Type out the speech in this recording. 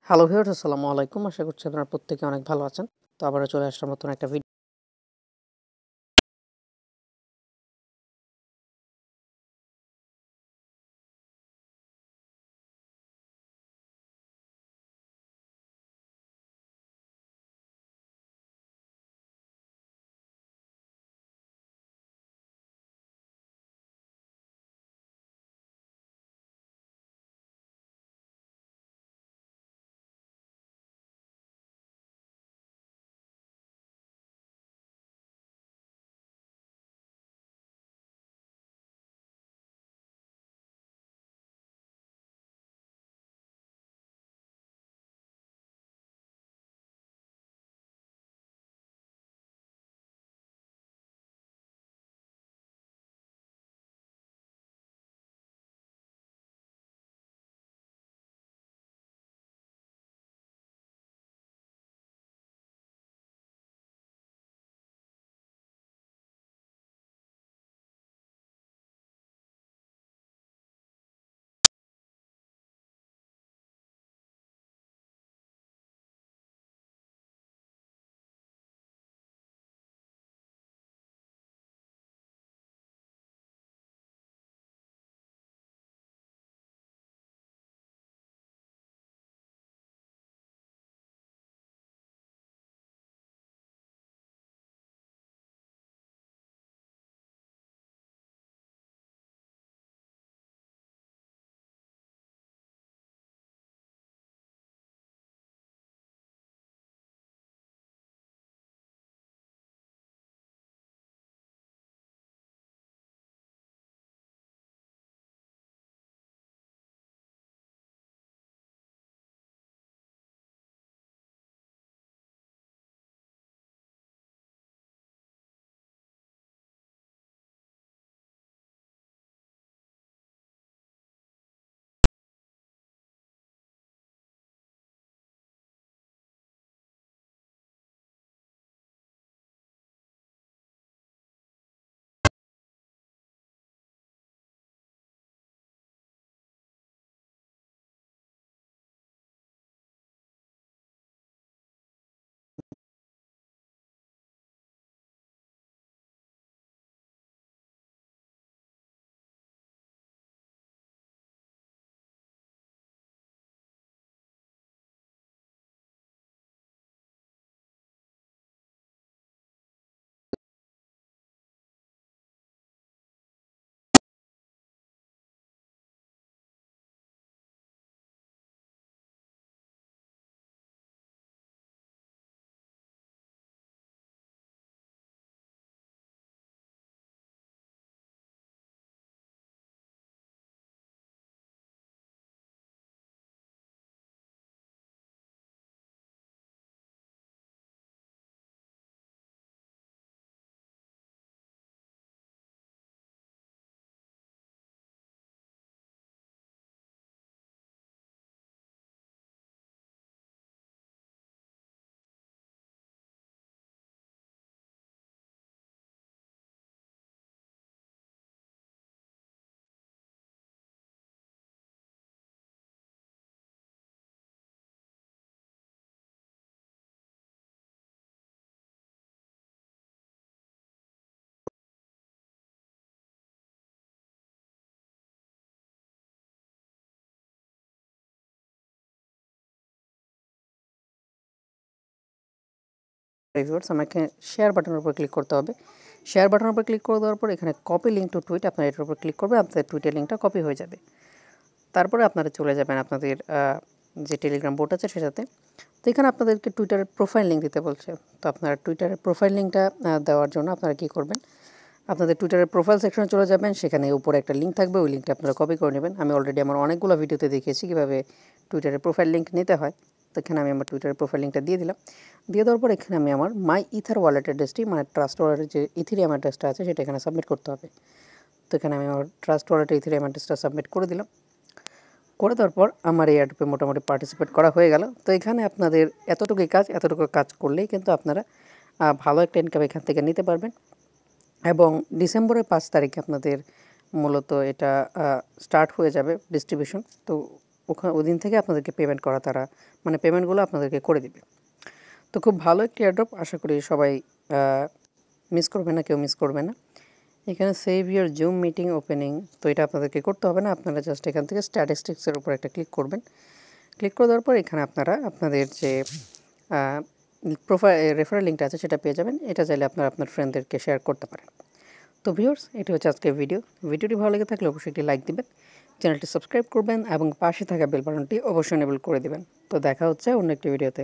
Hello viewers, আসসালামু আলাইকুম। আশা করছি আপনারা প্রত্যেকে অনেক ভালো আছেন। তো আবারও চলে আসলাম নতুন একটা ভিডিও। ভিউয়ার্স, আমাকে শেয়ার বাটনের উপর ক্লিক করতে হবে। শেয়ার বাটনের উপর ক্লিক করে দেওয়ার পর এখানে কপি লিঙ্ক টু টুইট, আপনারা এটার উপর ক্লিক করবেন, আপনাদের টুইটের লিঙ্কটা কপি হয়ে যাবে। তারপরে আপনারা চলে যাবেন আপনাদের যে টেলিগ্রাম বোট আছে সেটাতে। তো এখানে আপনাদেরকে টুইটারের প্রোফাইল লিঙ্ক দিতে বলছে। তো আপনারা টুইটারের প্রোফাইল লিঙ্কটা দেওয়ার জন্য আপনারা কী করবেন, আপনাদের টুইটারের প্রোফাইল সেকশনে চলে যাবেন। সেখানে উপরে একটা লিঙ্ক থাকবে, ওই লিঙ্কটা আপনারা কপি করে নেবেন। আমি অলরেডি আমার অনেকগুলো ভিডিওতে দেখিয়েছি কীভাবে টুইটারের প্রোফাইল লিঙ্ক নিতে হয়। তো এখানে আমি আমার টুইটারের প্রোফাইল লিঙ্কটা দিয়ে দিলাম। দিয়ে দেওয়ার পর এখানে আমি আমার মাই ইথার ওয়ালেট অ্যাড্রেসটি, মানে ট্রাস্ট ওয়ালেটের যে ইথেরিয়াম অ্যাড্রেসটা আছে সেটা এখানে সাবমিট করতে হবে। তো এখানে আমি আমার ট্রাস্ট ওয়ালেটের ইথেরিয়াম অ্যাড্রেসটা সাবমিট করে দিলাম। করে দেওয়ার পর আমার এই অ্যাডপে মোটামুটি পার্টিসিপেট করা হয়ে গেল। তো এখানে আপনাদের এতটুকু কাজ করলেই কিন্তু আপনারা ভালো একটা ইনকাম এখান থেকে নিতে পারবেন। এবং ডিসেম্বরের 5 তারিখে আপনাদের মূলত এটা স্টার্ট হয়ে যাবে ডিস্ট্রিবিউশন। তো ওদিন থেকে আপনাদেরকে পেমেন্ট করা তারা মানে পেমেন্টগুলো আপনাদেরকে করে দিবে। তো খুব ভালো একটি এয়ারড্রপ, আশা করি সবাই মিস করবে না, কেউ মিস করবে না। এখানে save your zoom meeting opening, তো এটা আপনাদেরকে করতে হবে না, আপনারা জাস্ট এখান থেকে স্ট্যাটিস্টিক্সের উপর একটা ক্লিক করবেন। ক্লিক করে দেওয়ার পর এখানে আপনারা আপনাদের যে রেফারেল লিঙ্কটা আছে সেটা পেয়ে যাবেন। এটা চাইলে আপনারা আপনার ফ্রেন্ডদেরকে শেয়ার করতে পারেন। তো ভিউয়ার্স, এটি হচ্ছে আজকের ভিডিওটি ভালো লেগে থাকলে অবশ্যই একটি লাইক দিবেন, চ্যানেলটি সাবস্ক্রাইব করবেন এবং পাশে থাকা বেল বাটনটি অবশ্যই এনেবল করে দিবেন। তো দেখা হচ্ছে অন্য একটি ভিডিওতে।